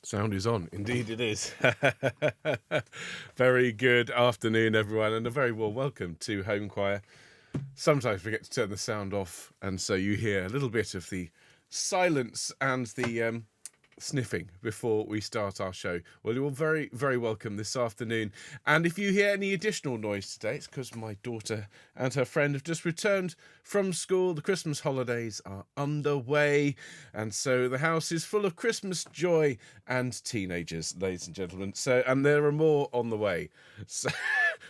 Sound is on. Indeed it is. Very good afternoon, everyone, and a very warm welcome to Homechoir. Sometimes we forget to turn the sound off, and so you hear a little bit of the silence and the sniffing before we start our show. Well, you're all very, very welcome this afternoon. And if you hear any additional noise today, it's because my daughter and her friend have just returned from school. The Christmas holidays are underway, and so the house is full of Christmas joy and teenagers, ladies and gentlemen. And there are more on the way. So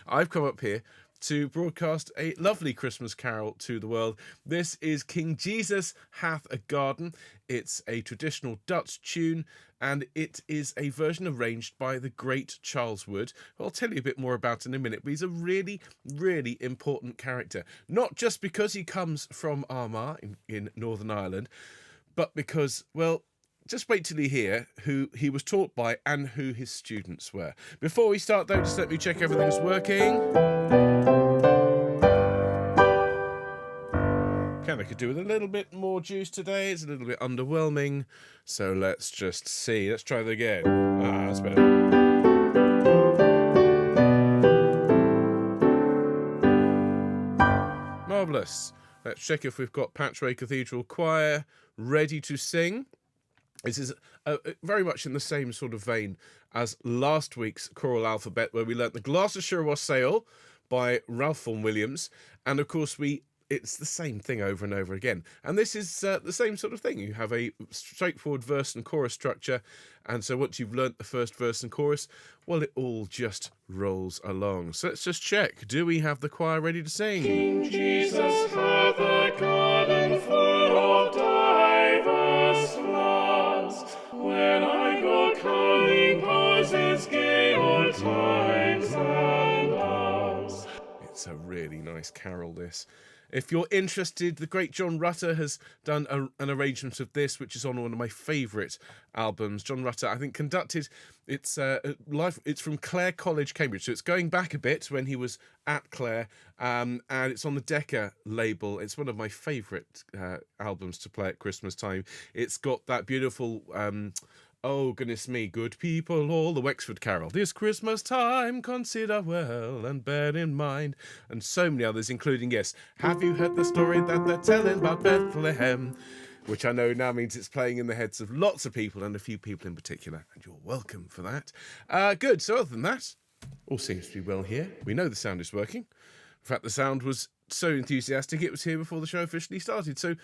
I've come up here to broadcast a lovely Christmas carol to the world. This is King Jesus Hath a Garden. It's a traditional Dutch tune, and it is a version arranged by the great Charles Wood, who I'll tell you a bit more about in a minute, but he's a really, really important character. Not just because he comes from Armagh in Northern Ireland, but because, well, just wait till you hear who he was taught by and who his students were. Before we start, though, just let me check everything's working. I could do with a little bit more juice today. It's a little bit underwhelming. So let's just see. Let's try that again. That's better. Marvellous. Let's check if we've got Patchway Cathedral Choir ready to sing. This is very much in the same sort of vein as last week's choral alphabet, where we learnt the Gloucestershire Wassail by Ralph Vaughan Williams. And of course, it's the same thing over and over again. And this is the same sort of thing. You have a straightforward verse and chorus structure. And so once you've learnt the first verse and chorus, well, it all just rolls along. So let's just check. Do we have the choir ready to sing? King Jesus hath a garden full of diverse flowers. When I go calling posies, gay old times and ours. It's a really nice carol, this. If you're interested, the great John Rutter has done an arrangement of this, which is on one of my favourite albums. John Rutter, I think, conducted it's from Clare College, Cambridge, so it's going back a bit when he was at Clare, and it's on the Decca label. It's one of my favourite albums to play at Christmas time. It's got that beautiful oh, goodness me, good people, all the Wexford Carol. This Christmas time, consider well and bear in mind. And so many others, including, yes, have you heard the story that they're telling about Bethlehem? Which I know now means it's playing in the heads of lots of people, and a few people in particular. And you're welcome for that. Good, so other than that, all seems to be well here. We know the sound is working. In fact, the sound was so enthusiastic, it was here before the show officially started. So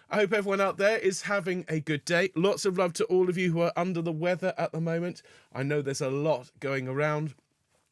I hope everyone out there is having a good day. Lots of love to all of you who are under the weather at the moment. I know there's a lot going around.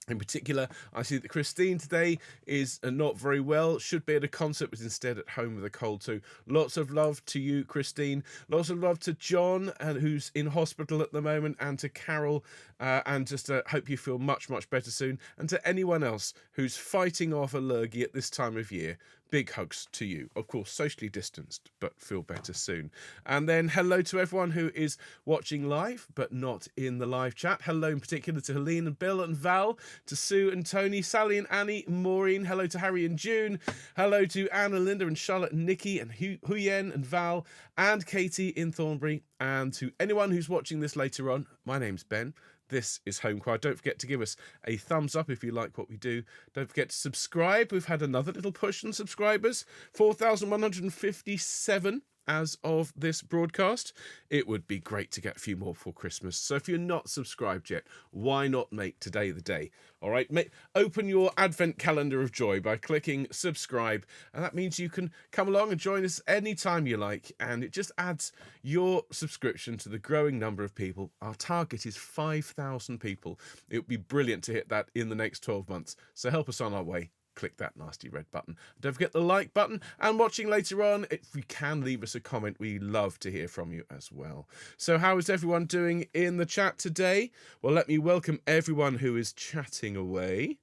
In particular, I see that Christine today is not very well, should be at a concert, but instead at home with a cold too. Lots of love to you, Christine. Lots of love to John, who's in hospital at the moment, and to Carol, and just hope you feel much, much better soon. And to anyone else who's fighting off a lurgy at this time of year, big hugs to you. Of course, socially distanced, but feel better soon. And then hello to everyone who is watching live, but not in the live chat. Hello in particular to Helene and Bill and Val, to Sue and Tony, Sally and Annie, Maureen. Hello to Harry and June. Hello to Anne and Linda and Charlotte and Nikki and Huyen and Val and Katie in Thornbury. And to anyone who's watching this later on, my name's Ben. This is Homechoir. Don't forget to give us a thumbs up if you like what we do. Don't forget to subscribe. We've had another little push on subscribers. 4,157 as of this broadcast. It would be great to get a few more for Christmas. So if you're not subscribed yet, why not make today the day? All right, open your advent calendar of joy by clicking subscribe. And that means you can come along and join us anytime you like. And it just adds your subscription to the growing number of people. Our target is 5,000 people. It would be brilliant to hit that in the next 12 months. So help us on our way. Click that nasty red button. Don't forget the like button, and watching later on, if you can leave us a comment, we love to hear from you as well. So how is everyone doing in the chat today? Well, let me welcome everyone who is chatting away.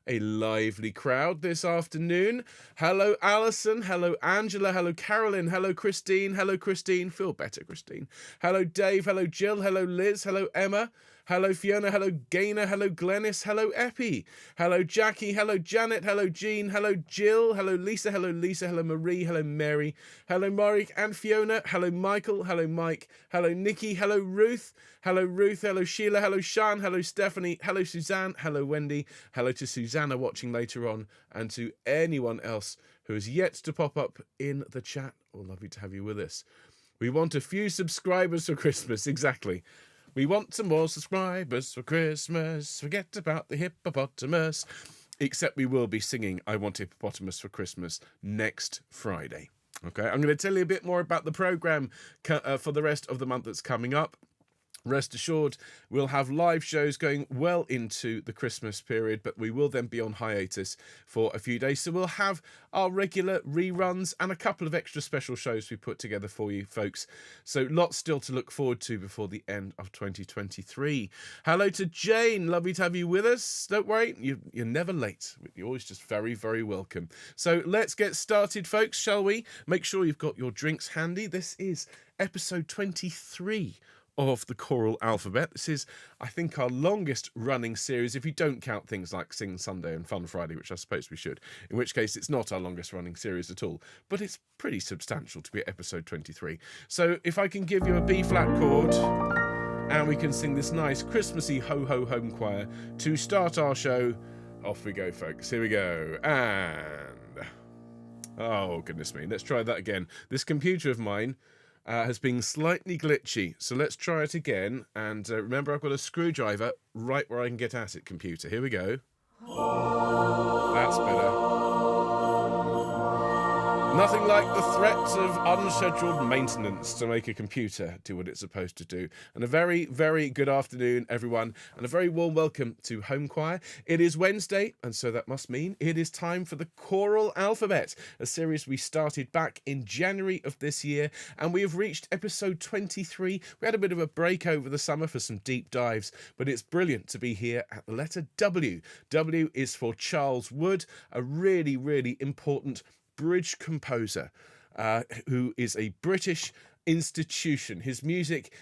A lively crowd this afternoon. Hello, Alison. Hello, Angela. Hello, Carolyn. Hello, Christine. Hello, Christine. Feel better, Christine. Hello, Dave. Hello, Jill. Hello, Liz. Hello, Emma. Hello Fiona, hello Gaynor, hello Glennis, hello Epi, hello Jackie, hello Janet, hello Jean, hello Jill, hello Lisa, hello Marie, hello Mary, hello Marik and Fiona, hello Michael, hello Mike, hello Nikki, hello Ruth, hello Sheila, hello Sean, hello Stephanie, hello Suzanne, hello Wendy, hello to Susanna watching later on, and to anyone else who is yet to pop up in the chat. Oh, lovely to have you with us. We want a few subscribers for Christmas, exactly. We want some more subscribers for Christmas. Forget about the hippopotamus. Except we will be singing I Want Hippopotamus for Christmas next Friday. Okay, I'm going to tell you a bit more about the programme for the rest of the month that's coming up. Rest assured, we'll have live shows going well into the Christmas period, but we will then be on hiatus for a few days. So we'll have our regular reruns and a couple of extra special shows we put together for you folks. So lots still to look forward to before the end of 2023. Hello to Jane. Lovely to have you with us. Don't worry, you're never late. You're always just very, very welcome. So let's get started, folks, shall we? Make sure you've got your drinks handy. This is episode 23 of the Choral Alphabet. This is, I think, our longest running series, if you don't count things like Sing Sunday and Fun Friday, which I suppose we should, in which case it's not our longest running series at all, but it's pretty substantial to be at episode 23. So if I can give you a B flat chord and we can sing this nice Christmassy ho-ho home choir to start our show, off we go, folks. Here we go. And oh goodness me, let's try that again. This computer of mine has been slightly glitchy, so let's try it again. And remember, I've got a screwdriver right where I can get at it, computer. Here we go. That's better. Nothing like the threat of unscheduled maintenance to make a computer do what it's supposed to do. And a very, very good afternoon, everyone, and a very warm welcome to Homechoir. It is Wednesday, and so that must mean it is time for the Choral Alphabet, a series we started back in January of this year, and we have reached episode 23. We had a bit of a break over the summer for some deep dives, but it's brilliant to be here at the letter W. W is for Charles Wood, a really, really important bridge composer who is a British institution. His music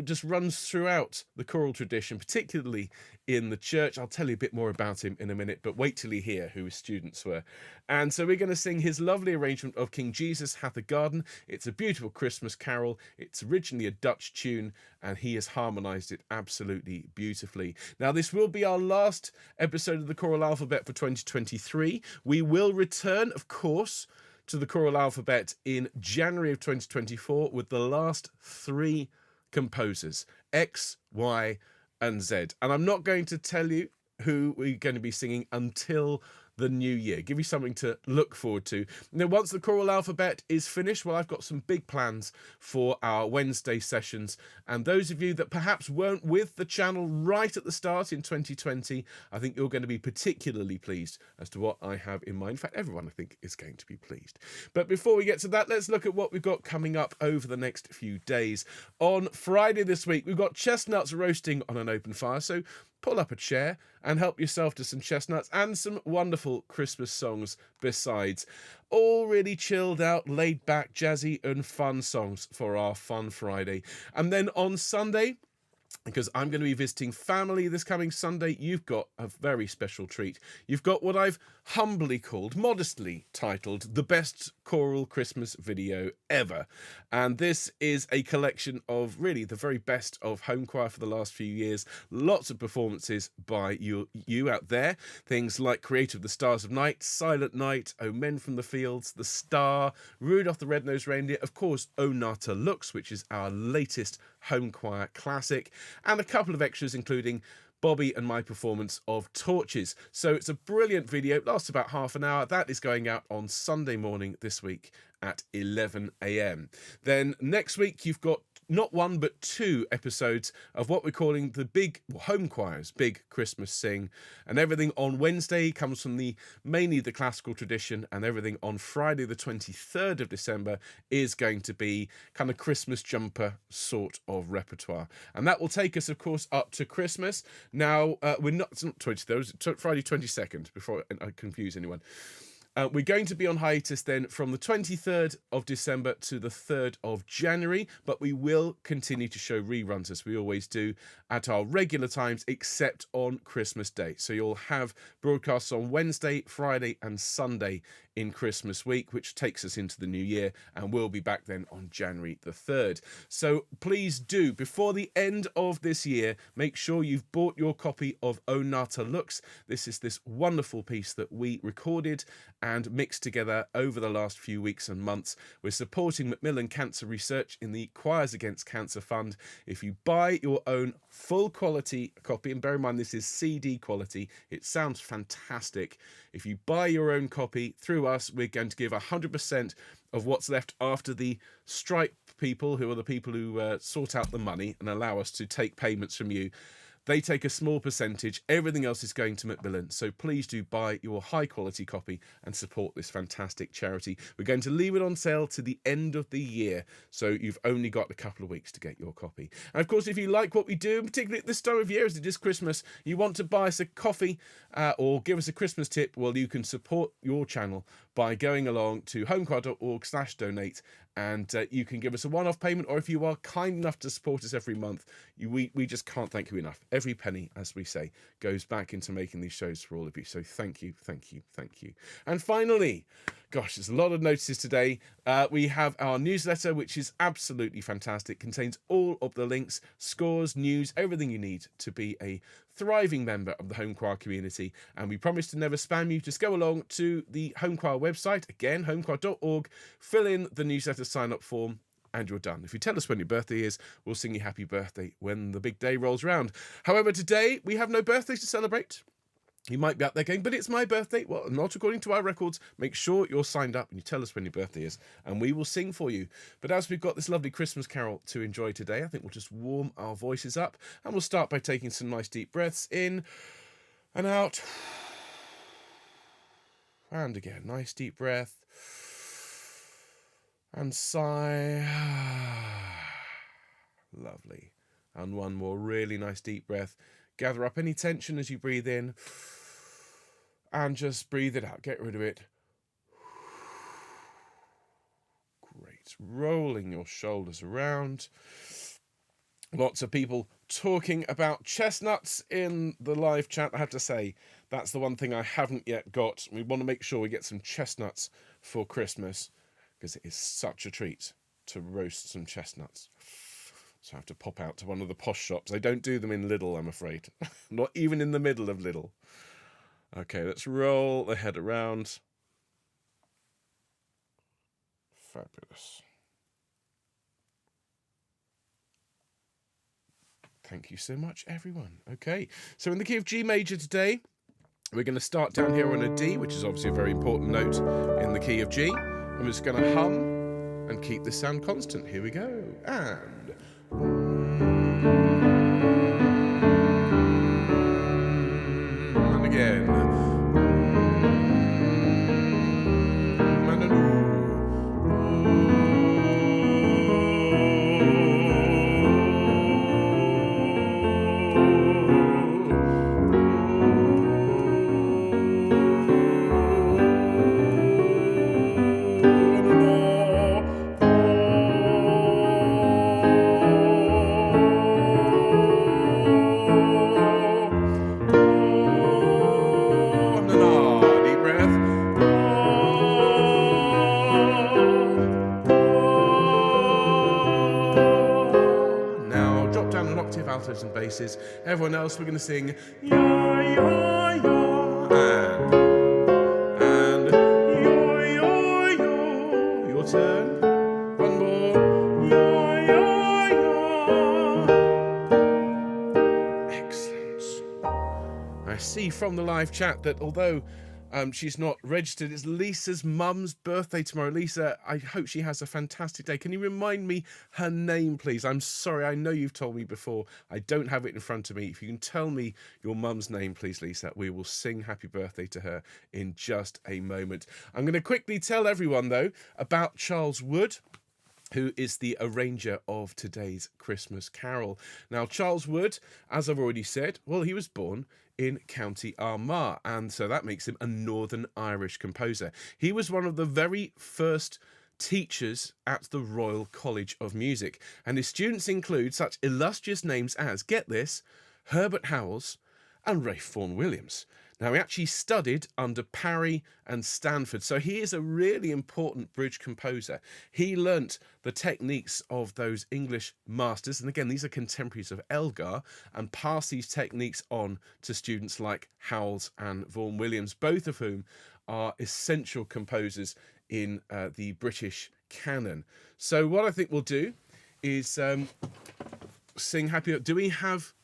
just runs throughout the choral tradition, particularly in the church. I'll tell you a bit more about him in a minute, but wait till you hear who his students were. And so we're going to sing his lovely arrangement of King Jesus Hath a Garden. It's a beautiful Christmas carol. It's originally a Dutch tune, and he has harmonised it absolutely beautifully. Now, this will be our last episode of the Choral Alphabet for 2023. We will return, of course, to the Choral Alphabet in January of 2024 with the last three composers, X, Y, and Z. And I'm not going to tell you who we're going to be singing until the new year. Give you something to look forward to. Now, once the Choral Alphabet is finished, well, I've got some big plans for our Wednesday sessions. And those of you that perhaps weren't with the channel right at the start in 2020, I think you're going to be particularly pleased as to what I have in mind. In fact, everyone, I think, is going to be pleased. But before we get to that, let's look at what we've got coming up over the next few days. On Friday this week, we've got chestnuts roasting on an open fire. So pull up a chair and help yourself to some chestnuts and some wonderful Christmas songs besides. All really chilled out, laid back, jazzy and fun songs for our Fun Friday. And then on Sunday, because I'm going to be visiting family this coming Sunday, you've got a very special treat. You've got what I've humbly called, modestly titled, the best choral Christmas video ever. And this is a collection of really the very best of Homechoir for the last few years. Lots of performances by you out there. Things like Creator of the Stars of Night, Silent Night, O Men from the Fields, The Star, Rudolph the Red-Nosed Reindeer, of course, O Nata Lux, which is our latest Homechoir classic, and a couple of extras including Bobby and my performance of Torches. So it's a brilliant video. It lasts about half an hour. That is going out on Sunday morning this week at 11 a.m. Then next week you've got not one but two episodes of what we're calling the big Homechoir's big Christmas sing, and everything on Wednesday comes from mainly the classical tradition, and everything on Friday the 23rd of December is going to be kind of Christmas jumper sort of repertoire, and that will take us of course up to Christmas. Now it's not 23rd, it's Friday 22nd, before I confuse anyone. We're going to be on hiatus then from the 23rd of December to the 3rd of January, but we will continue to show reruns as we always do at our regular times, except on Christmas Day. So you'll have broadcasts on Wednesday, Friday, and Sunday in Christmas week, which takes us into the new year, and we'll be back then on January the 3rd. So please do, before the end of this year, make sure you've bought your copy of O Nata Lux. This is this wonderful piece that we recorded and mixed together over the last few weeks and months. We're supporting Macmillan Cancer Research in the Choirs Against Cancer Fund. If you buy your own full quality copy, and bear in mind this is CD quality, it sounds fantastic. If you buy your own copy through us, we're going to give 100% of what's left after the Stripe people, who are the people who sort out the money and allow us to take payments from you. They take a small percentage. Everything else is going to Macmillan. So please do buy your high quality copy and support this fantastic charity. We're going to leave it on sale to the end of the year. So you've only got a couple of weeks to get your copy. And of course, if you like what we do, particularly at this time of year as it is Christmas, you want to buy us a coffee or give us a Christmas tip, well, you can support your channel by going along to homechoir.org/donate, and you can give us a one-off payment, or if you are kind enough to support us every month, we just can't thank you enough. Every penny, as we say, goes back into making these shows for all of you. So thank you, thank you, thank you. And finally, gosh, there's a lot of notices today. We have our newsletter, which is absolutely fantastic. Contains all of the links, scores, news, everything you need to be a thriving member of the Homechoir community. And we promise to never spam you. Just go along to the Homechoir website, again, homechoir.org, fill in the newsletter sign-up form, and you're done. If you tell us when your birthday is, we'll sing you happy birthday when the big day rolls around. However, today we have no birthdays to celebrate. You might be out there going, but it's my birthday. Well, not according to our records. Make sure you're signed up and you tell us when your birthday is, and we will sing for you. But as we've got this lovely Christmas carol to enjoy today, I think we'll just warm our voices up, and we'll start by taking some nice deep breaths in and out. And again, nice deep breath. And sigh. Lovely. And one more really nice deep breath. Gather up any tension as you breathe in. And just breathe it out. Get rid of it. Great. Rolling your shoulders around. Lots of people talking about chestnuts in the live chat. I have to say, that's the one thing I haven't yet got. We want to make sure we get some chestnuts for Christmas, because it is such a treat to roast some chestnuts. So I have to pop out to one of the posh shops. They don't do them in Lidl, I'm afraid. Not even in the middle of Lidl. Okay, let's roll the head around. Fabulous. Thank you so much, everyone. Okay, so in the key of G major today, we're going to start down here on a D, which is obviously a very important note in the key of G. I'm just going to hum and keep this sound constant. Here we go. And again. Altos and basses. Everyone else, we're going to sing ya ya ya and yo yo yo. Your turn. One more. Ya ya ya. Excellent. I see from the live chat that although she's not registered, it's Lisa's mum's birthday tomorrow. Lisa, I hope she has a fantastic day. Can you remind me her name, please? I'm sorry, I know you've told me before. I don't have it in front of me. If you can tell me your mum's name, please, Lisa, we will sing happy birthday to her in just a moment. I'm going to quickly tell everyone, though, about Charles Wood, who is the arranger of today's Christmas carol. Now, Charles Wood, as I've already said, well, he was born in County Armagh, and so that makes him a Northern Irish composer. He was one of the very first teachers at the Royal College of Music, and his students include such illustrious names as, get this, Herbert Howells and Ralph Vaughan Williams. Now, he actually studied under Parry and Stanford, so he is a really important bridge composer. He learnt the techniques of those English masters, and again, these are contemporaries of Elgar, and passed these techniques on to students like Howells and Vaughan Williams, both of whom are essential composers in the British canon. So what I think we'll do is sing Happy... Do we have...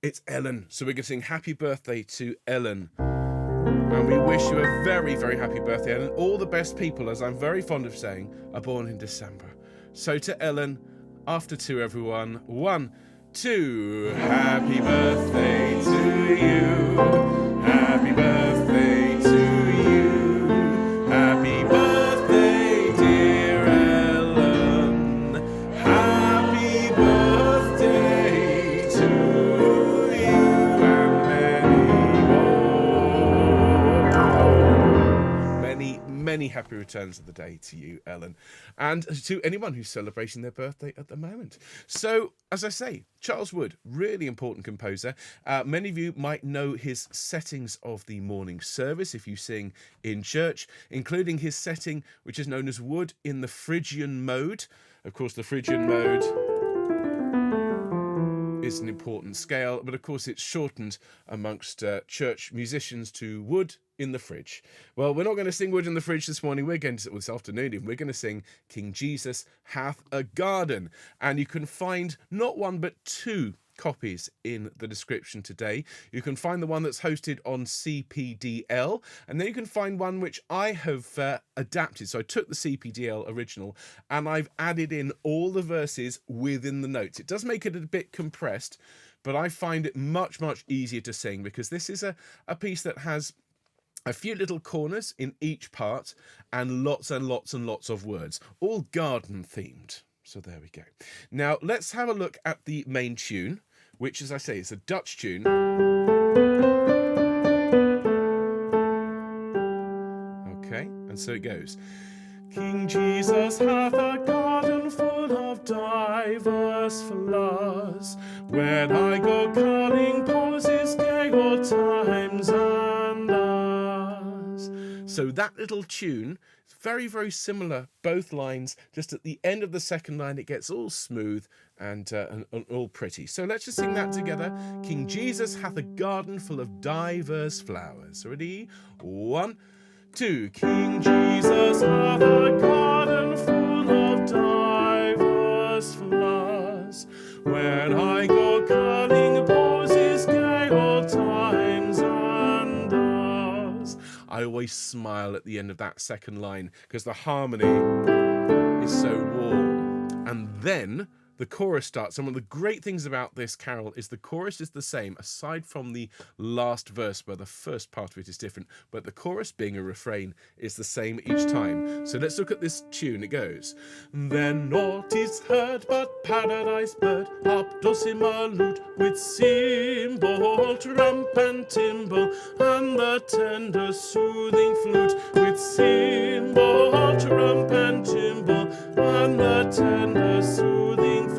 It's Ellen. So we're going to sing Happy Birthday to Ellen. And we wish you a very, very happy birthday, Ellen. All the best people, as I'm very fond of saying, are born in December. So to Ellen, after two, everyone. 1, 2. Happy birthday to you. Happy birthday to you. Happy birthday, dear Ellen. Happy birthday to you and many more. Many happy returns of the day to you, Ellen, and to anyone who's celebrating their birthday at the moment. So, as I say, Charles Wood, really important composer. Many of you might know his settings of the morning service if you sing in church, including his setting, which is known as Wood in the Phrygian mode. Of course, the Phrygian mode is an important scale, but of course it's shortened amongst church musicians to Wood in the Fridge. Well, we're not going to sing Wood in the Fridge this morning. We're going to, this afternoon, we're going to sing King Jesus Hath a Garden. And you can find not one, but 2 copies in the description today. You can find the one that's hosted on CPDL, and then you can find one which I have adapted. So I took the CPDL original and I've added in all the verses within the notes. It does make it a bit compressed, but I find it much, much easier to sing because this is a piece that has a few little corners in each part and lots and lots and lots of words, all garden themed. So there we go. Now let's have a look at the main tune, which, as I say, is a Dutch tune. Okay, and so it goes. King Jesus hath a garden full of diverse flowers. When I go calling posies, gay old times and hours. So that little tune is very, very similar, both lines. Just at the end of the second line, it gets all smooth and all pretty. So let's just sing that together. King Jesus hath a garden full of diverse flowers. Ready? 1, 2. King Jesus hath a garden full of diverse flowers. When I go calling posies, gay old times and hours. I always smile at the end of that second line because the harmony is so warm. And then the chorus starts, and one of the great things about this carol is the chorus is the same, aside from the last verse where the first part of it is different, but the chorus, being a refrain, is the same each time. So let's look at this tune. It goes, then naught is heard but paradise bird, harp, dulcimer, lute, with cymbal, trump and timbrel, and the tender soothing flute, with cymbal, trump and timbrel, and the tender soothing flute.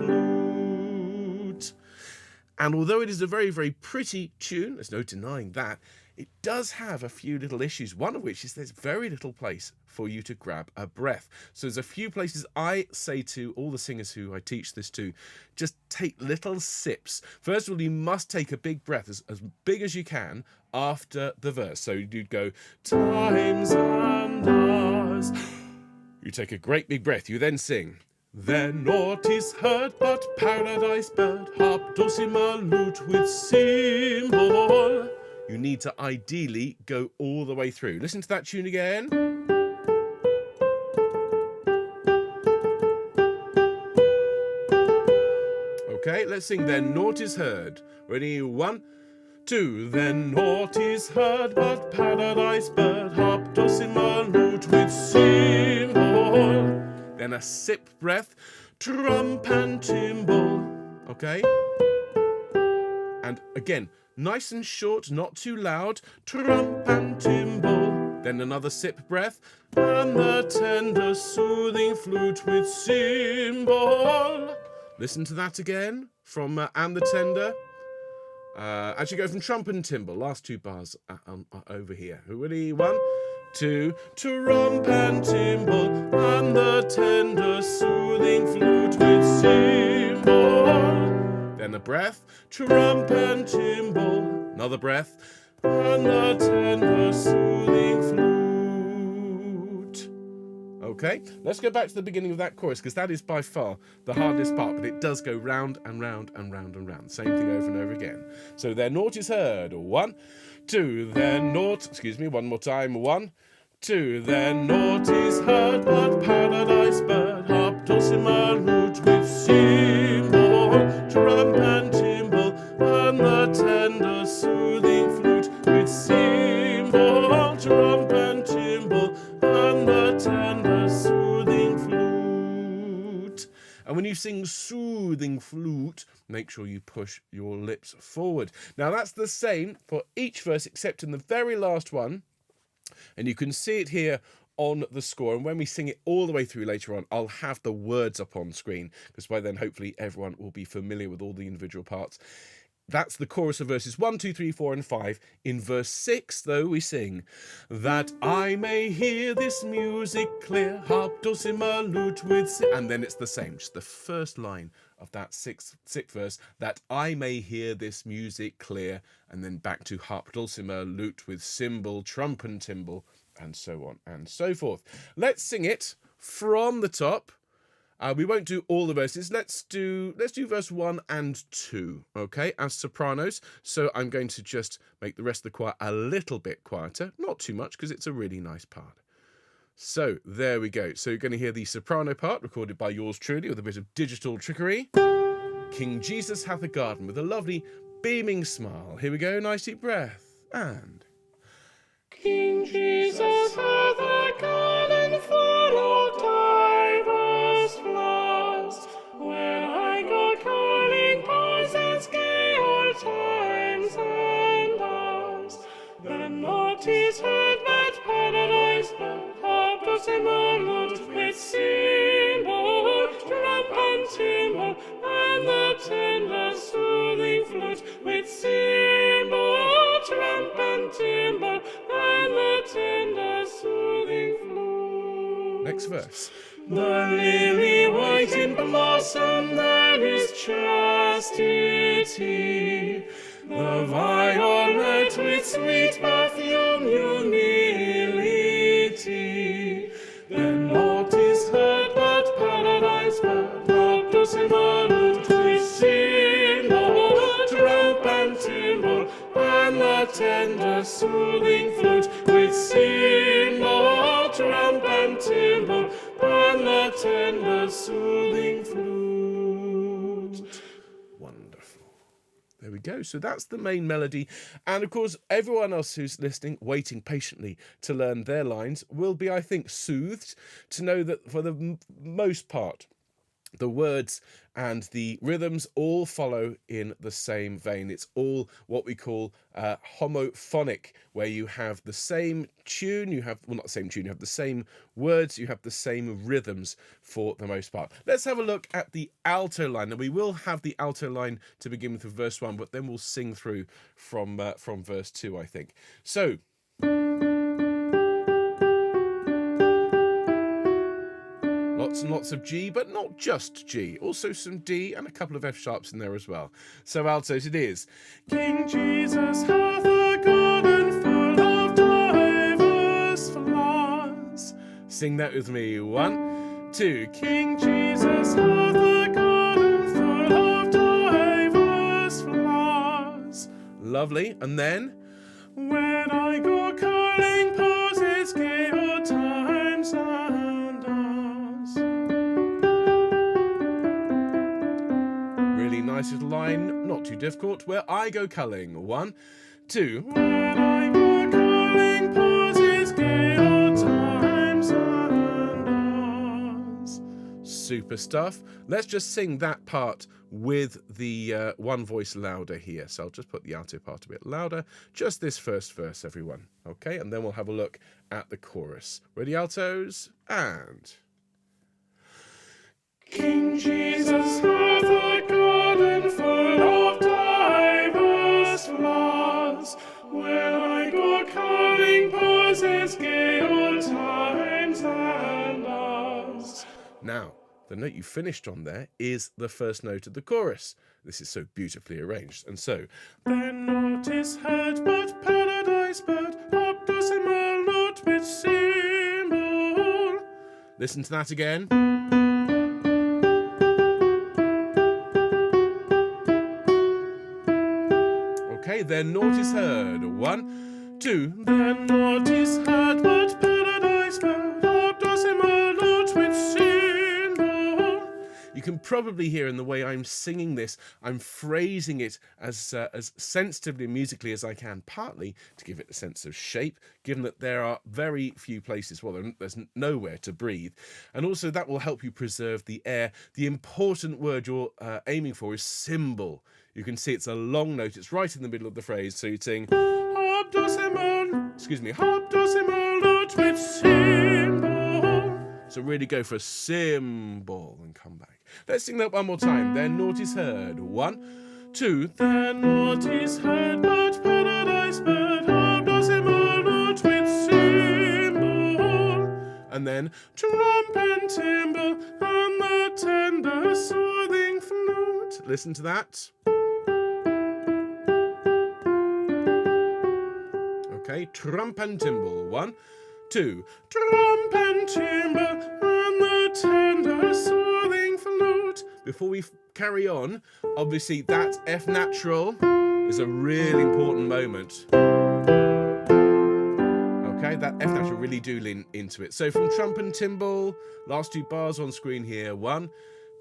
And although it is a very, very pretty tune, there's no denying that, it does have a few little issues, one of which is there's very little place for you to grab a breath. So there's a few places I say to all the singers who I teach this to, just take little sips. First of all, you must take a big breath, as big as you can, after the verse. So you'd go, times and hours. You take a great big breath. You then sing, then naught is heard but paradise bird, harp, dulcimer, lute, with cymbal. You need to ideally go all the way through. Listen to that tune again. Okay, let's sing then naught is heard. Ready? 1, 2. Then naught is heard but paradise bird, harp, dulcimer, lute, with cymbal. Then a sip breath, trump and timbrel. Okay? And again, Nice and short, not too loud. Trump and timble. Then another sip breath. And the tender, soothing flute with cymbal. Listen to that again from and the tender. Actually go from trump and timble. Last two bars over here. Ready? 1, 2. Trump and timble and the tender, soothing flute with cymbal. Then a breath. Trump and timble. Another breath. And the tender, soothing flute. Okay, let's go back to the beginning of that chorus, because that is by far the hardest part, but it does go round and round and round and round. Same thing over and over again. So their naught is heard. 1, 2, their naught, one more time. 1, 2, their naught is heard, but paradise bird, harp, dulcimer, lute with cymbal, trump and timble, and the tender, soothing flute with cymbal, trump and timble, and the tender, soothing flute. And when you sing soothing flute, make sure you push your lips forward. Now that's the same for each verse except in the very last one. And you can see it here on the score. And when we sing it all the way through later on, I'll have the words up on screen, because by then hopefully everyone will be familiar with all the individual parts. That's the chorus of verses 1, 2, 3, 4, and 5. In verse 6, though, we sing, that I may hear this music clear, harp, dulcimer, lute with... And then it's the same, just the first line of that sixth verse, that I may hear this music clear, and then back to harp, dulcimer, lute with cymbal, trump and timble, and so on and so forth. Let's sing it from the top. We won't do all the verses. Let's do verse 1 and 2, okay, as sopranos. So I'm going to just make the rest of the choir a little bit quieter. Not too much, because it's a really nice part. So there we go. So you're going to hear the soprano part, recorded by yours truly, with a bit of digital trickery. King Jesus hath a garden, with a lovely beaming smile. Here we go, nice deep breath. And... King Jesus hath a garden full of divers flowers, where I go calling posits gay old times and hours. Then naught is heard but paradise bird, harp, dulcimer, lute with cymbal, trump and timble, and the tender, soothing flute with cymbal, trump and timble, and the tender, soothing flute. next verse. The lily white in blossom, that is chastity. The violet with sweet perfume, humility. Then naught is heard but paradise bird, harp, dulcimer, lute with cymbal, trump and timble, and the tender, soothing flute with cymbal, trump and timble, and the tender, soothing flute. Wonderful. There we go. So that's the main melody. And of course, everyone else who's listening, waiting patiently to learn their lines, will be, I think, soothed to know that for the most part, the words and the rhythms all follow in the same vein. It's all what we call homophonic, where you have the same tune, you have the same words, you have the same rhythms for the most part. Let's have a look at the alto line. Now, we will have the alto line to begin with verse 1, but then we'll sing through from verse 2, I think. So... lots and lots of G, but not just G. Also some D and a couple of F sharps in there as well. So altos it is. King Jesus hath a garden full of divers flowers. Sing that with me. 1, 2. King Jesus hath a garden full of divers flowers. Lovely. And then... when I go calling posits gay old times and hours. really nice little line, not too difficult, where I go culling. 1, 2. When I go calling posits gay old times and hours. Super stuff. Let's just sing that part with the one voice louder here. So I'll just put the alto part a bit louder. Just this first verse, everyone. Okay, and then we'll have a look at the chorus. Ready, altos? And... King Jesus hath a garden full of diverse flowers, where I go carving poses, gay old times and ours. Now, the note you finished on there is the first note of the chorus. This is so beautifully arranged. And so, Then not is heard but paradise bird, optosimal note with symbol. listen to that again. Okay, then naught is heard. 1, 2. Then not is heard but paradise bird, optosimal note with symbol. You can probably hear in the way I'm singing this, I'm phrasing it as sensitively and musically as I can, partly to give it a sense of shape, given that there are very few places, well, there's nowhere to breathe. And also that will help you preserve the air. The important word you're aiming for is symbol. You can see it's a long note. It's right in the middle of the phrase. So you sing, optosimal note with symbol. So really go for symbol and come back. Let's sing that one more time. Then naught is heard. 1, 2. Then naught is heard but paradise bird, optosimal note with symbol. And then Trump and timbrel and the tender soothing flute. listen to that. Okay, trump and timbrel. 1, 2. Trump and timbrel and the tender soothing flute. Before we carry on, obviously that F natural is a really important moment. Okay, that F natural really do lean into it. So from trump and timbrel, last 2 bars on screen here. 1,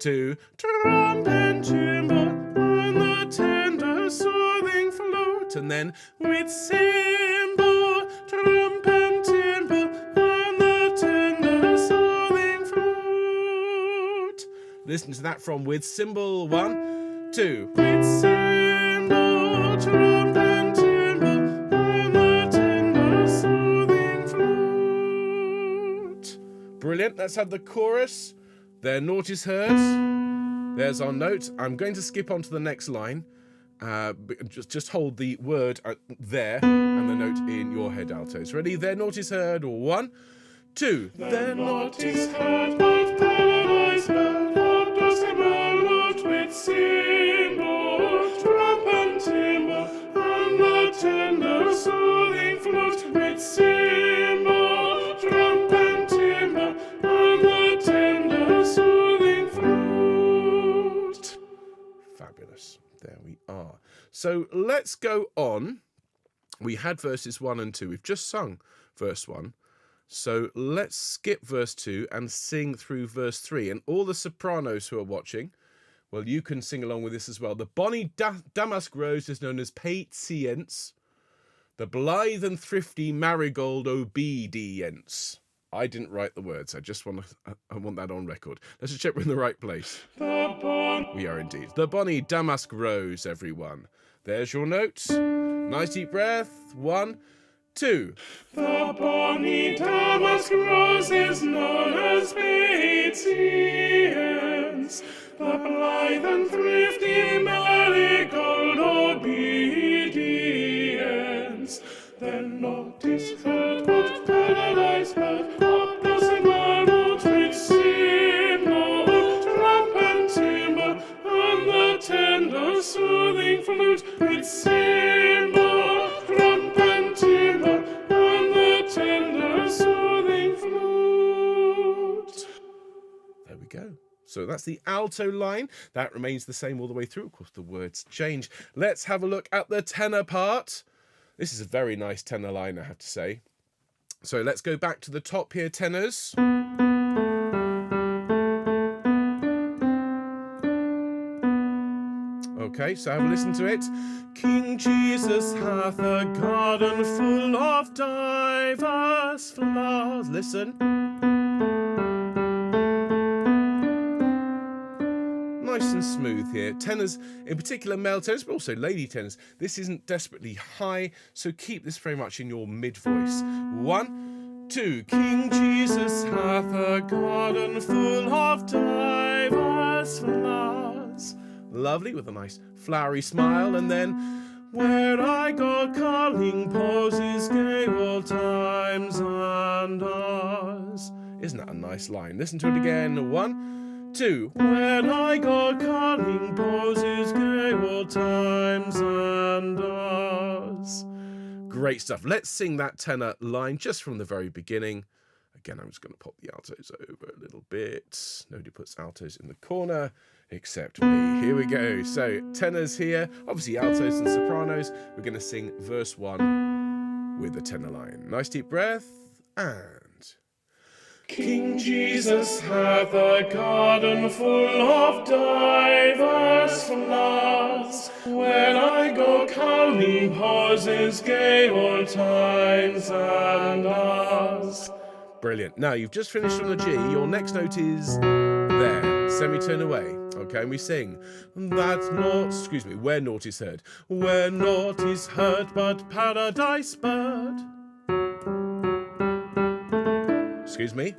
2. Trump and timbrel and the tender soothing flute. And then With cymbal, trump and timbrel and the tender soothing flute. listen to that from with cymbal. 1, 2. With cymbal, trump and timbrel and the tender soothing flute. Brilliant. Let's have the chorus. There, naught is heard. There's our note. I'm going to skip on to the next line. Just hold the word there and the note in your head, altos. Ready? There, naught is heard. 1, 2. Then naught is heard but paradise bird, optosimal note with symbol, trump and timbrel and the tender soothing flute. With cymbal, trump and timbrel and the tender soothing flute. Fabulous. There we are. So let's go on. We had verses 1 and 2. We've just sung verse 1. So let's skip verse 2 and sing through verse 3. And all the sopranos who are watching, well, you can sing along with this as well. The bonny damask rose is known as patience. The blithe and thrifty marigold obedience. I didn't write the words. I want that on record. Let's just check we're in the right place. We are indeed. The bonny damask rose, everyone. There's your notes. Nice deep breath. 1, 2. The bonny damask rose is known as patience. The blithe and thrifty marigold obedience. Then naught is heard but paradise bird, optosimal note with symbol, trump and timbrel and the tender soothing flute. With cymbal, trump and timbrel and the tender soothing flute. There we go. So that's the alto line. That remains the same all the way through. Of course, the words change. Let's have a look at the tenor part. This is a very nice tenor line, I have to say. So let's go back to the top here, tenors. Okay, so have a listen to it. King Jesus hath a garden full of diverse flowers. Listen. nice and smooth here. Tenors, in particular male tenors, but also lady tenors. This isn't desperately high, so keep this very much in your mid voice. 1, 2. King Jesus hath a garden full of diverse flowers. Lovely, with a nice flowery smile, and then where I go calling poses gay old times and ours. Isn't that a nice line? Listen to it again. 1, 2. When I go calling poses gay old times and ours. Great stuff. Let's sing that tenor line just from the very beginning. Again, I'm just going to pop the altos over a little bit. Nobody puts altos in the corner except me. Here we go. So, tenors here, obviously altos and sopranos. We're going to sing verse 1 with the tenor line. Nice deep breath, and... King Jesus hath a garden full of diverse flowers. When I go calling poses gay old times and ours. Brilliant. Now, you've just finished on a G. Your next note is there. Semitone away. Okay, and we sing. Where naught is heard. Where naught is heard but paradise bird. Excuse me.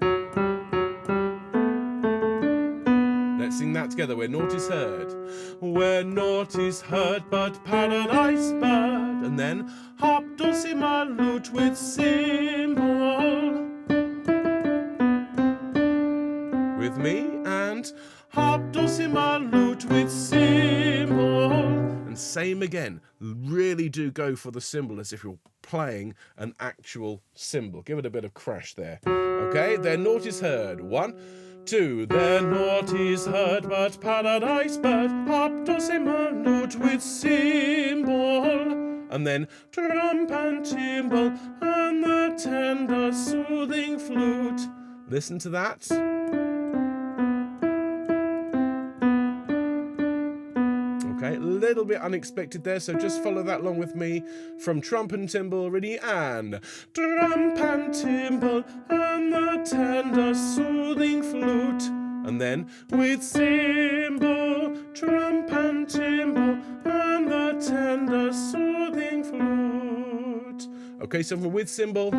Let's sing that together. Where naught is heard. Where naught is heard but paradise bird. And then harp, dulcimer, lute with cymbal. With me, and harp, dulcimer, lute with cymbal. And same again. Really do go for the cymbal as if you're playing an actual cymbal. Give it a bit of crash there. Okay, there naught is heard. 1, 2. There naught is heard but paradise bird. Harp, dulcimer, lute with cymbal. And then trump and timbrel and the tender soothing flute. Listen to that. Okay, a little bit unexpected there, so just follow that along with me. From trump and timbrel, ready, and trump and timbrel and the tender soothing flute. And then with cymbal, trump and timbrel and the tender soothing flute. Okay, so from with cymbal.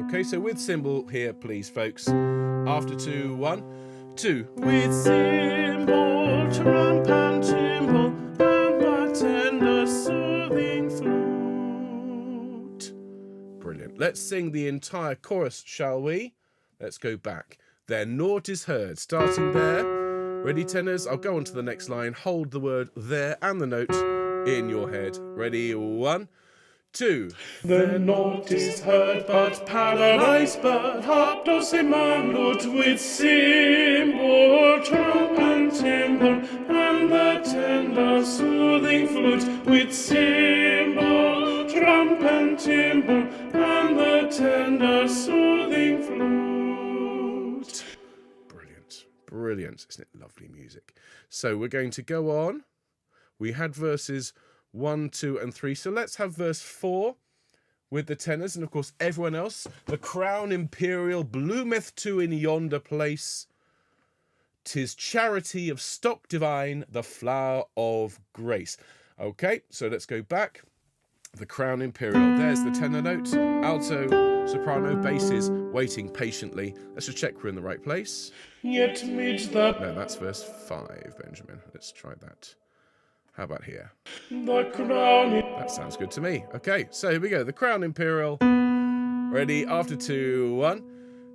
Okay, so with cymbal here, please, folks. After 2, 1, 2. With cymbal, trump and timbrel, and the tender soothing flute. Brilliant. Let's sing the entire chorus, shall we? Let's go back. There naught is heard. Starting there. Ready, tenors? I'll go on to the next line. Hold the word there and the note in your head. Ready? 1, 2. There naught is heard but paradise bird, harp, dulcimer, lute with cymbal, trump and timbrel, and the tender soothing flute. With cymbal, trump and timbrel, and the tender soothing flute. Brilliant. Brilliant. Isn't it lovely music? So we're going to go on. We had verses 1, 2, and 3. So let's have verse 4 with the tenors, and of course everyone else. The crown imperial bloometh too in yonder place. 'Tis charity of stock divine, the flower of grace. Okay, so let's go back. The crown imperial. There's the tenor note. Alto, soprano, basses waiting patiently. Let's just check we're in the right place. Yet mid the... No, that's verse 5, Benjamin. Let's try that. How about here? The crown... That sounds good to me. Okay, so here we go. The crown imperial. Ready? After 2, 1,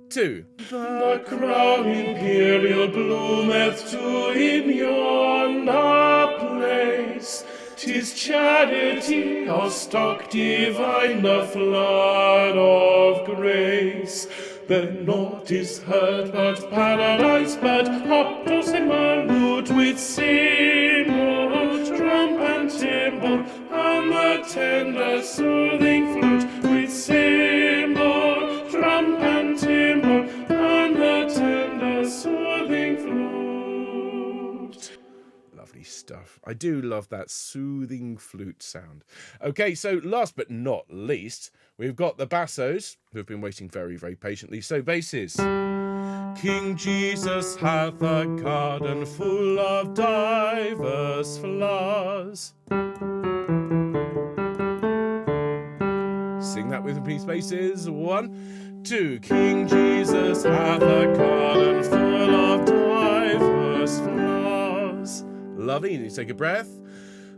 2. The crown imperial bloometh too in yonder place. 'Tis charity of stock divine, the flood of grace. There naught is heard but paradise bird, harp, dulcimer, lute with cymbal, trump and timbrel, and the tender soothing flute. With cymbal, trump and timbrel, and the tender soothing flute. Lovely stuff. I do love that soothing flute sound. Okay, so last but not least, we've got the bassos, who have been waiting very, very patiently. So basses. King Jesus hath a garden full of diverse flowers. Sing that with me, please, basses. 1, 2. King Jesus hath a garden full of diverse flowers. Lovely. You need to take a breath.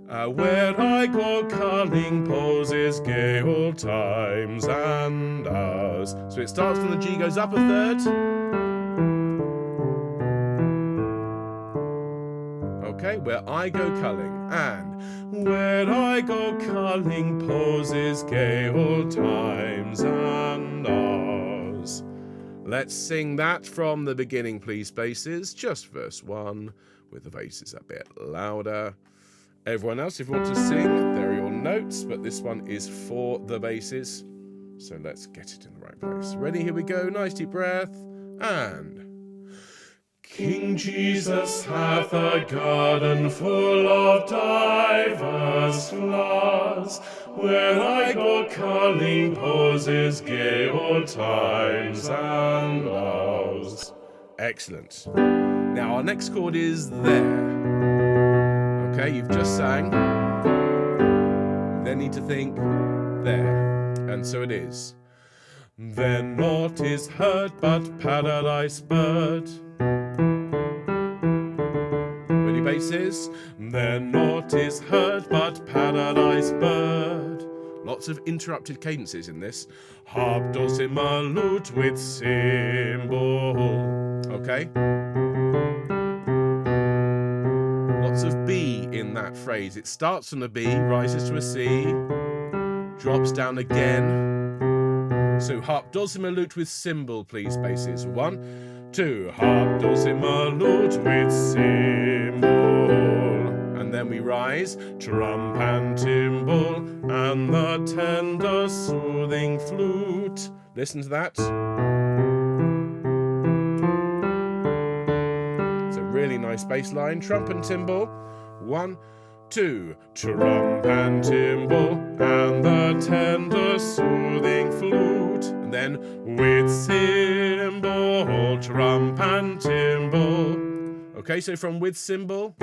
Where I go culling poses gay old times and ours. So it starts when the G goes up a third. Okay, where I go culling, and where I go culling poses gay old times and ours. Let's sing that from the beginning, please, basses. Just verse 1, with the basses a bit louder. Everyone else, if you want to sing, there are your notes, but this one is for the basses. So let's get it in the right place. Ready? Here we go. Nice deep breath, and... King Jesus hath a garden full of diverse flowers, where I go culling poses gay old times and ours. Excellent. Now our next chord is there. Okay, you've just sang. You then need to think there. And so it is. Then naught is heard but paradise bird. Ready, basses? Then naught is heard but paradise bird. Lots of interrupted cadences in this. Harp, dulcimer, lute with cymbal. Okay? Lots of B in that phrase. It starts on a B, rises to a C, drops down again. So harp, dulcimer, lute with cymbal, please, basses. 1, 2. Harp, dulcimer, lute with cymbal. And then we rise. Trump and timbrel and the tender soothing flute. Listen to that. It's a really nice bass line. Trump and timbrel. 1, 2. Trump and timbrel and the tender soothing flute. And then with cymbal, trump and timbrel. Okay, so from with cymbal,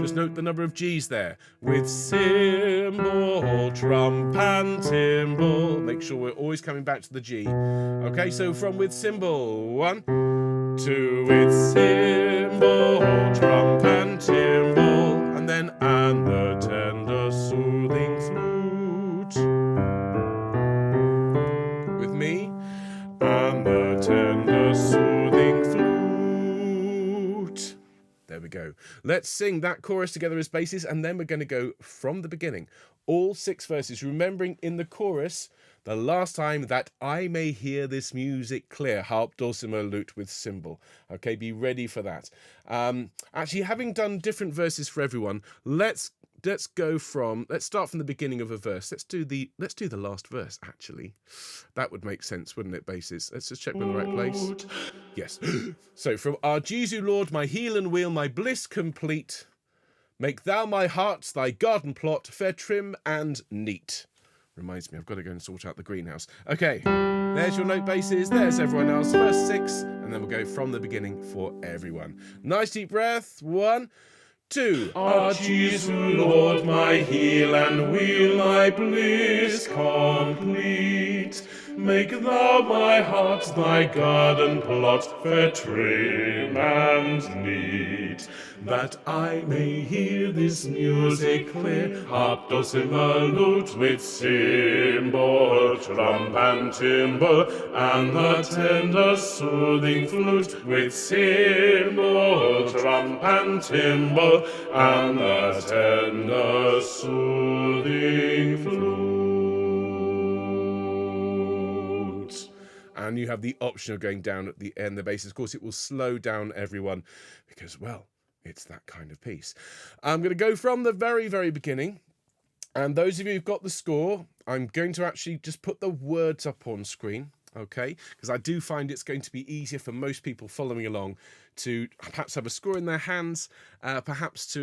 just note the number of G's there. With cymbal, trump and timbrel. Make sure we're always coming back to the G. Okay, so from with cymbal, 1, 2. With cymbal, trump and timbrel, and then and the tender soothing flute. With me, and the tender soothing flute. There we go. Let's sing that chorus together as basses, and then we're going to go from the beginning. All 6 verses, remembering in the chorus, the last time that I may hear this music clear. Harp, dulcimer, lute with cymbal. Okay, be ready for that. Actually, having done different verses for everyone, let's start from the beginning of a verse. Let's do the last verse, actually. That would make sense, wouldn't it, basses? Let's just check we're in the right place. Yes. So from our Jesu Lord, my heel and wheel, my bliss complete. Make thou my heart thy garden plot, fair, trim, and neat. Reminds me, I've got to go and sort out the greenhouse. Okay, there's your note basses. There's everyone else. First 6, and then we'll go from the beginning for everyone. Nice deep breath. 1, 2. Ah, Jesu Lord, my heel and wheel, my bliss complete. Make thou my heart thy garden plot, fair, trim, and neat. That I may hear this music clear, harp, dulcimer, lute with cymbal, trump and timbrel, and the tender soothing flute with cymbal, trump and timbrel, and the tender soothing flute. And you have the option of going down at the end, the bass. Of course, it will slow down everyone because, well, it's that kind of piece. I'm going to go from the very, very beginning. And those of you who've got the score, I'm going to actually just put the words up on screen. okay? Because I do find it's going to be easier for most people following along to perhaps have a score in their hands, perhaps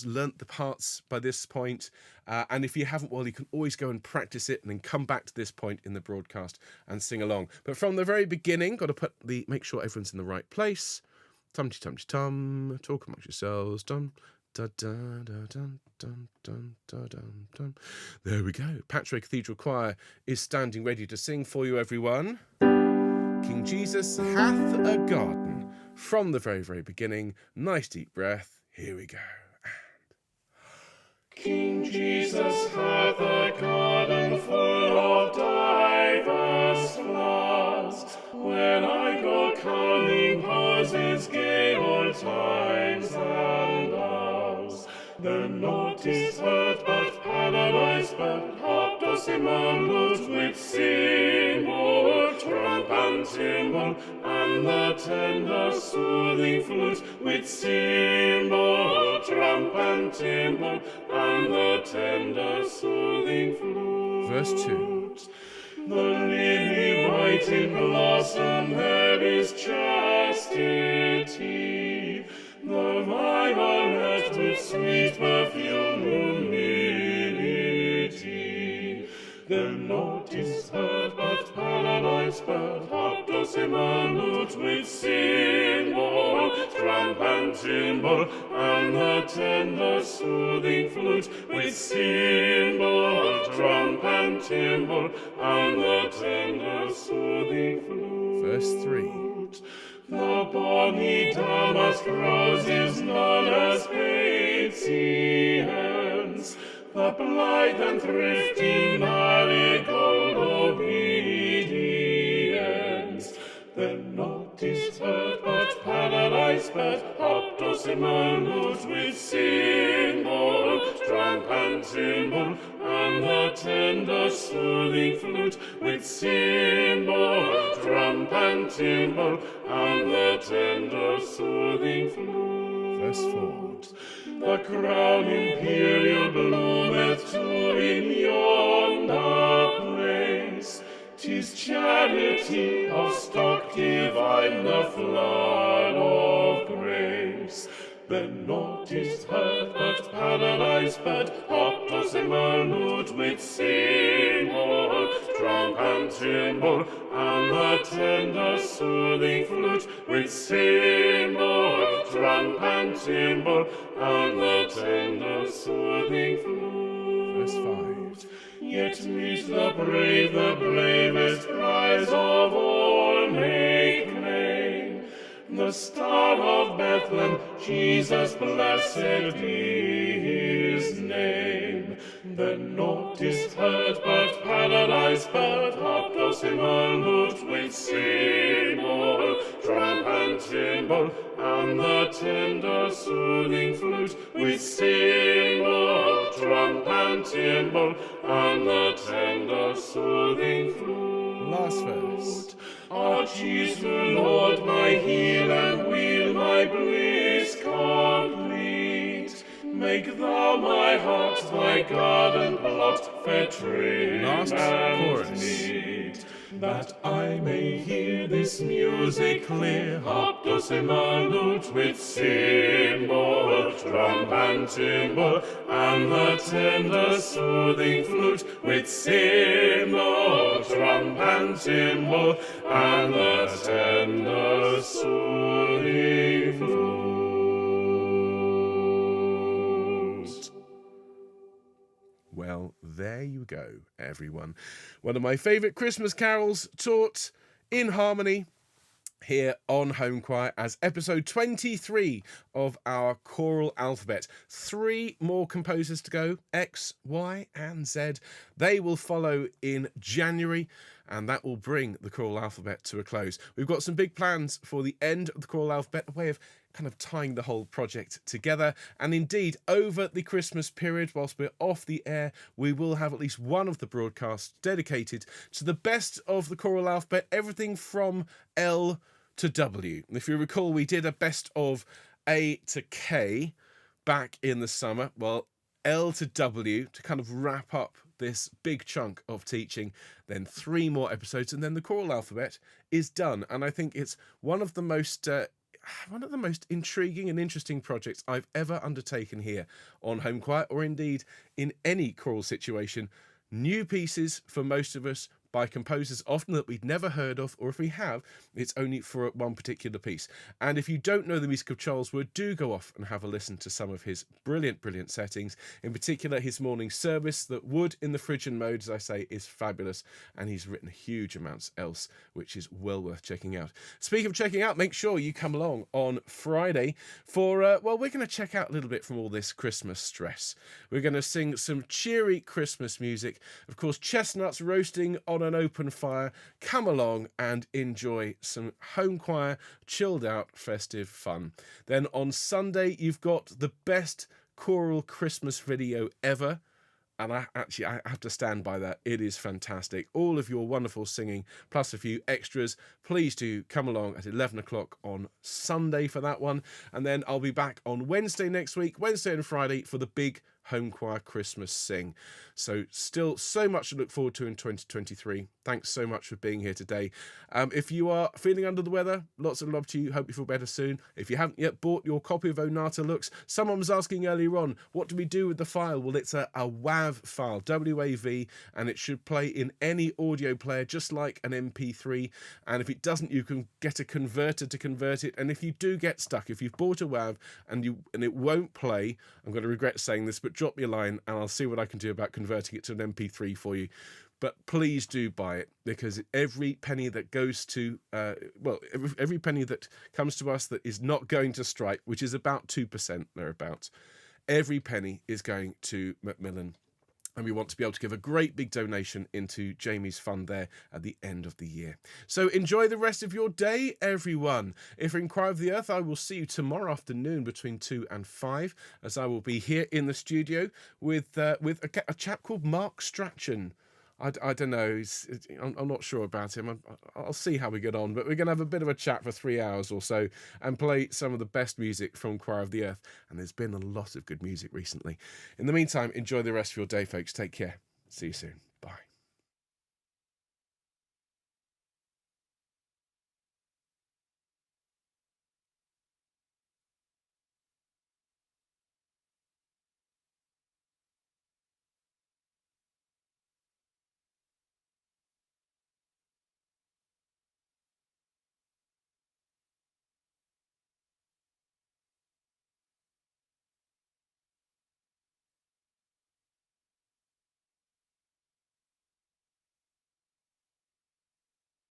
learnt the parts by this point. And if you haven't, well, you can always go and practice it and then come back to this point in the broadcast and sing along. But from the very beginning, got to make sure everyone's in the right place. Tum-tum-tum, talk amongst yourselves, dum. Da, da, da, dun, dun, dun, da, dun, dun. There we go. Patchway Cathedral Choir is standing ready to sing for you, everyone. King Jesus hath a garden. From the very, very beginning. Nice deep breath. Here we go. King Jesus hath a garden full of diverse flowers, where I go calling posies, gay old times and hours. The note is heard, but paradise bird, harp, dulcimer, lute with cymbal, trump and timbrel, and the tender soothing flute with cymbal, trump and timbrel, and the tender soothing flute. Verse 2. The lily white in blossom, there is chastity. The violet with sweet perfume, humility. The note is heard, but paradise bird, harp, dulcimer, lute with cymbal, trump and timbrel, and the tender soothing flute with cymbal, trump and timbrel, and the tender soothing flute. Verse 3. The bonny damask rose is known as patience, the blithe and thrifty marigold obedience. The note is heard, but paradise bird, harp, dulcimer, lute with cymbal, trump and timbrel, and the tender soothing flute with cymbal, trump and timbrel, and the tender soothing flute. Verse 4. The crown imperial bloometh too in yonder place. 'Tis charity of stock divine, the flood of grace. The note is heard, but paradise bird, harp, dulcimer, lute with cymbal, trump and timbrel, and the tender soothing flute with cymbal, trump and timbrel, and the tender soothing flute. Verse 5. Yet meet the brave, the bravest prize of all make claim. The Star of Bethlehem, Jesus, blessed be his name. The note is heard, but paradise bird, harp, dulcimer, lute with cymbal, trump and timbrel, and the tender soothing flute with cymbal, trump and timbrel, and the tender soothing flute. Last verse. O Jesus, Lord, my heel and wheel, my bliss complete. Make thou my heart thy garden plot, fair trim Last and chorus. neat, that I may hear this music clear, harp, dulcimer, lute with cymbal, trump and timbrel, and the tender soothing flute with cymbal, trump and timbrel, and the tender soothing flute. Well, there you go, everyone. One of my favourite Christmas carols taught in harmony here on Homechoir as episode 23 of our choral alphabet. 3 more composers to go, X, Y and Z. They will follow in January, and that will bring the choral alphabet to a close. We've got some big plans for the end of the choral alphabet, a way of kind of tying the whole project together. And indeed, over the Christmas period, whilst we're off the air, we will have at least one of the broadcasts dedicated to the best of the choral alphabet, everything from L to W. And if you recall, we did a best of A to K back in the summer. Well, L to W to kind of wrap up this big chunk of teaching, then 3 more episodes, and then the choral alphabet is done. And I think it's one of the most intriguing and interesting projects I've ever undertaken here on Homechoir, or indeed in any choral situation. New pieces for most of us by composers often that we'd never heard of, or if we have, it's only for one particular piece. And if you don't know the music of Charles Wood, do go off and have a listen to some of his brilliant settings, in particular his morning service. That Wood in the Phrygian mode, as I say, is fabulous, and he's written huge amounts else, which is well worth checking out. Speaking of checking out, make sure you come along on Friday for, we're going to check out a little bit from all this Christmas stress. We're going to sing some cheery Christmas music, of course, chestnuts roasting on an open fire. Come along and enjoy some Homechoir chilled out festive fun. Then on Sunday you've got the best choral Christmas video ever, and I have to stand by that. It is fantastic. All of your wonderful singing plus a few extras. Please do come along at 11 o'clock on Sunday for that one, and then I'll be back on Wednesday next week, Wednesday and Friday, for the big Homechoir Christmas sing. So still so much to look forward to in 2023. Thanks so much for being here today. If you are feeling under the weather, lots of love to you. Hope you feel better soon. If you haven't yet bought your copy of Onata Looks, someone was asking earlier on, what do we do with the file? Well, it's a WAV file, WAV, and it should play in any audio player just like an MP3. And if it doesn't, you can get a converter to convert it. And if you do get stuck, if you've bought a WAV and it won't play, I'm going to regret saying this, but drop me a line and I'll see what I can do about converting it to an MP3 for you. But please do buy it, because every penny that goes to, every penny that comes to us that is not going to Stripe, which is about 2% thereabouts, every penny is going to Macmillan. And we want to be able to give a great big donation into Jamie's fund there at the end of the year. So enjoy the rest of your day, everyone. If you're in Choir of the Earth, I will see you tomorrow afternoon between 2 and 5, as I will be here in the studio with a chap called Mark Strachan. I don't know. I'm not sure about him. I'll see how we get on. But we're going to have a bit of a chat for 3 hours or so and play some of the best music from Choir of the Earth. And there's been a lot of good music recently. In the meantime, enjoy the rest of your day, folks. Take care. See you soon. Bye.